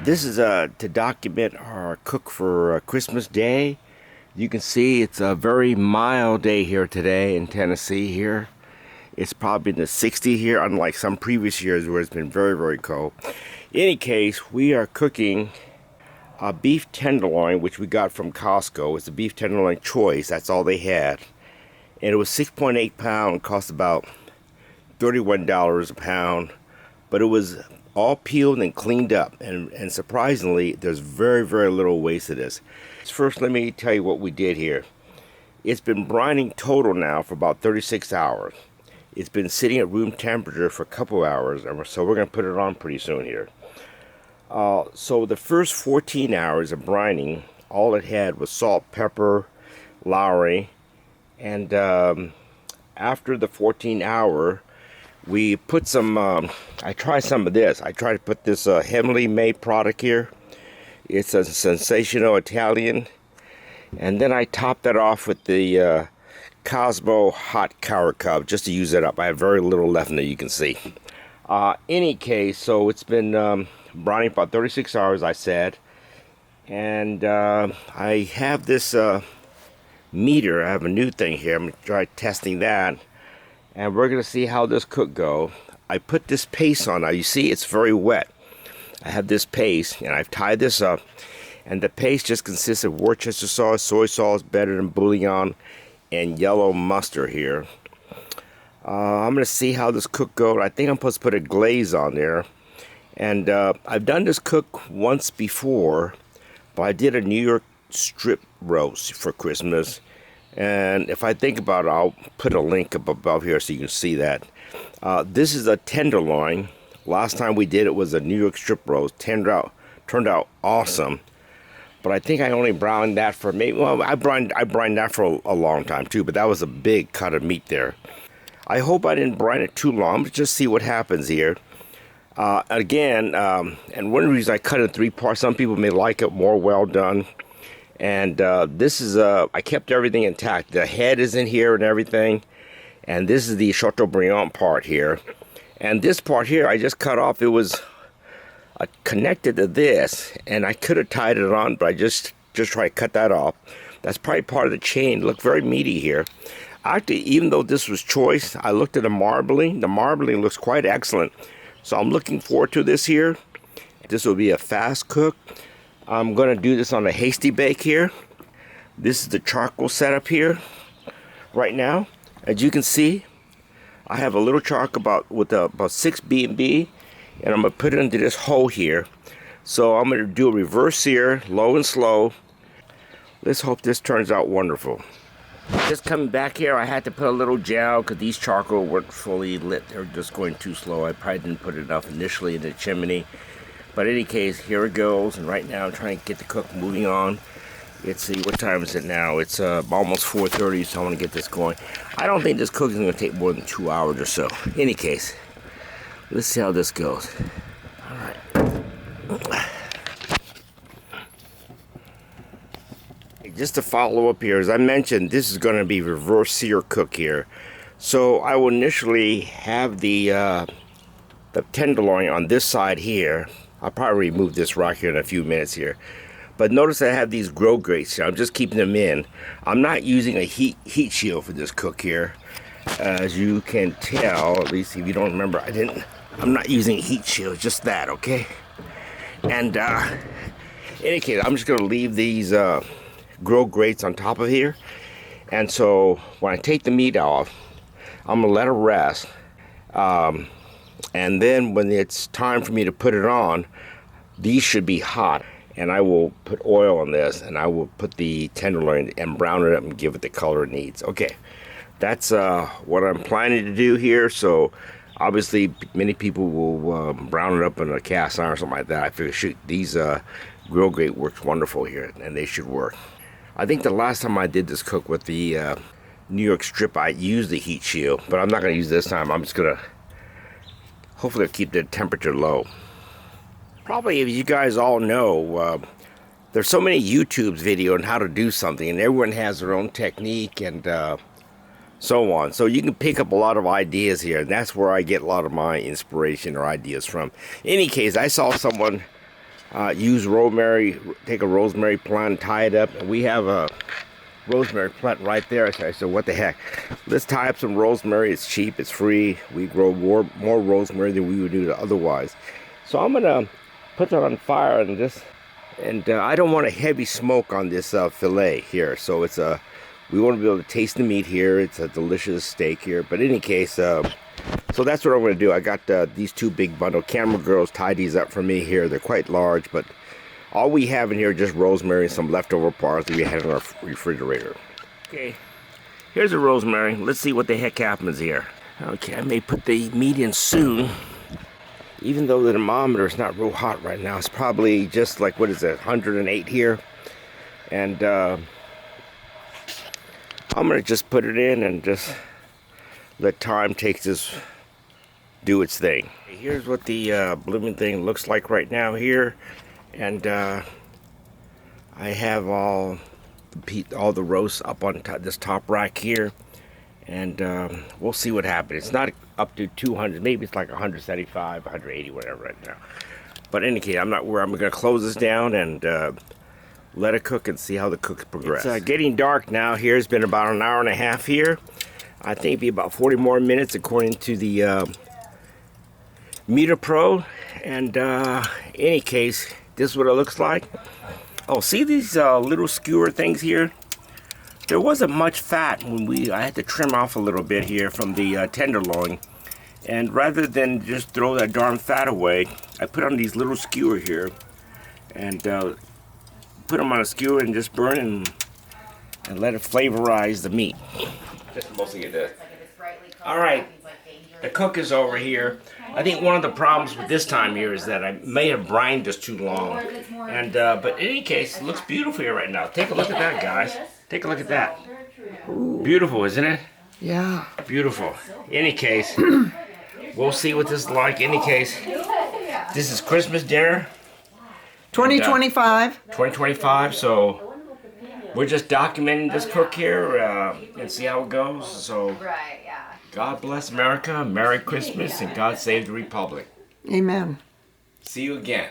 This is to document our cook for Christmas Day. You can see it's a very mild day here today in Tennessee here. It's probably in the 60s here, unlike some previous years where it's been very, very cold. In any case, we are cooking a beef tenderloin, which we got from Costco. It's a beef tenderloin choice. That's all they had. And it was 6.8 pounds, cost about $31 a pound. But it was all peeled and cleaned up, and surprisingly there's very, very little waste of this. First, let me tell you what we did here. It's been brining total now for about 36 hours. It's been sitting at room temperature for a couple hours, so we're going to put it on pretty soon here. So the first 14 hours of brining, all it had was salt, pepper, Lowry, and after the 14 hour we put some, I tried some of this. I tried to put this Heavenly Made product here. It's a sensational Italian. And then I topped that off with the Cosmo Hot Cower Cup, just to use it up. I have very little left in there, you can see. Any case, so it's been brining for about 36 hours, I said. And I have this meter. I have a new thing here. I'm going to try testing that. And we're going to see how this cook go. I put this paste on. Now you see it's very wet. I have this paste and I've tied this up. And the paste just consists of Worcester sauce, soy sauce, better than bouillon, and yellow mustard here. I'm going to see how this cook goes. I think I'm supposed to put a glaze on there. And I've done this cook once before, but I did a New York strip roast for Christmas. And if I think about it, I'll put a link up above here so you can see that. This is a tenderloin. Last time we did it was a New York strip roast. Turned out awesome. But I think I only browned that for maybe, well, I brined that for a long time too, but that was a big cut of meat there. I hope I didn't brine it too long. Let's just see what happens here. Again, and one reason I cut it in 3 parts, some people may like it more well done. And this is, I kept everything intact. The head is in here and everything. And this is the Chateaubriand part here. And this part here, I just cut off. It was connected to this. And I could have tied it on, but I just tried to cut that off. That's probably part of the chain. Look very meaty here. Actually, even though this was choice, I looked at the marbling. The marbling looks quite excellent. So I'm looking forward to this here. This will be a fast cook. I'm going to do this on a Hasty bake here. This is the charcoal setup here right now. As you can see, I have a little charcoal with about 6 B&B, and I'm going to put it into this hole here. So I'm going to do a reverse sear, low and slow. Let's hope this turns out wonderful. Just coming back here, I had to put a little gel because these charcoal weren't fully lit. They were just going too slow. I probably didn't put enough initially in the chimney. But in any case, here it goes, and right now I'm trying to get the cook moving on. Let's see, what time is it now? It's almost 4:30, so I want to get this going. I don't think this cooking is going to take more than 2 hours or so. In any case, let's see how this goes. All right. Just to follow up here, as I mentioned, this is going to be reverse sear cook here. So I will initially have the tenderloin on this side here. I'll probably remove this rock here in a few minutes here. But notice I have these grow grates here. I'm just keeping them in. I'm not using a heat shield for this cook here. As you can tell, at least if you don't remember, I'm not using a heat shield, just that, okay? And in any case, I'm just gonna leave these grow grates on top of here. And so when I take the meat off, I'm gonna let it rest. And then when it's time for me to put it on, these should be hot. And I will put oil on this, and I will put the tenderloin and brown it up and give it the color it needs. Okay, that's what I'm planning to do here. So obviously many people will brown it up in a cast iron or something like that. I figure, shoot, these grill grate works wonderful here, and they should work. I think the last time I did this cook with the New York strip, I used the heat shield, but I'm not going to use it this time. I'm just going to hopefully keep the temperature low. Probably, as you guys all know, there's so many YouTube videos on how to do something, and everyone has their own technique and so on. So you can pick up a lot of ideas here, and that's where I get a lot of my inspiration or ideas from. In any case, I saw someone use rosemary, take a rosemary plant, tie it up. And we have a rosemary plant right there. I said, what the heck? Let's tie up some rosemary. It's cheap, it's free. We grow more rosemary than we would do otherwise. So I'm gonna put that on fire and I don't want a heavy smoke on this fillet here. So it's we want to be able to taste the meat here. It's a delicious steak here. But in any case, so that's what I'm going to do. I got these two big bundle. Camera girls tied these up for me here. They're quite large, but all we have in here is just rosemary and some leftover parts that we had in our refrigerator. Okay, here's the rosemary. Let's see what the heck happens here. Okay, I may put the meat in soon. Even though the thermometer is not real hot right now, it's probably just like, what is it, 108 here. And I'm going to just put it in and just let time do its thing. Here's what the blooming thing looks like right now here. And I have all the roasts up on this top rack here. And we'll see what happens. It's not up to 200, maybe it's like 175, 180, whatever right now. But in any case, I'm not worried. I'm going to close this down and let it cook and see how the cooks progress. It's getting dark now here. It's been about an hour and a half here. I think it'll be about 40 more minutes according to the Meter Pro. And any case, this is what it looks like. Oh, see these little skewer things here? There wasn't much fat when I had to trim off a little bit here from the tenderloin. And rather than just throw that darn fat away, I put on these little skewer here and put them on a skewer and just burn and let it flavorize the meat. Just mostly it. All right, the cook is over here. I think one of the problems with this time here is that I may have brined this too long. And but in any case, it looks beautiful here right now. Take a look at that, guys. Take a look at that. Beautiful, isn't it? Yeah. Beautiful. In any case, we'll see what this is like. In any case, this is Christmas dinner. 2025. 2025, so we're just documenting this cook here and see how it goes. So God bless America, Merry Christmas, and God save the Republic. Amen. See you again.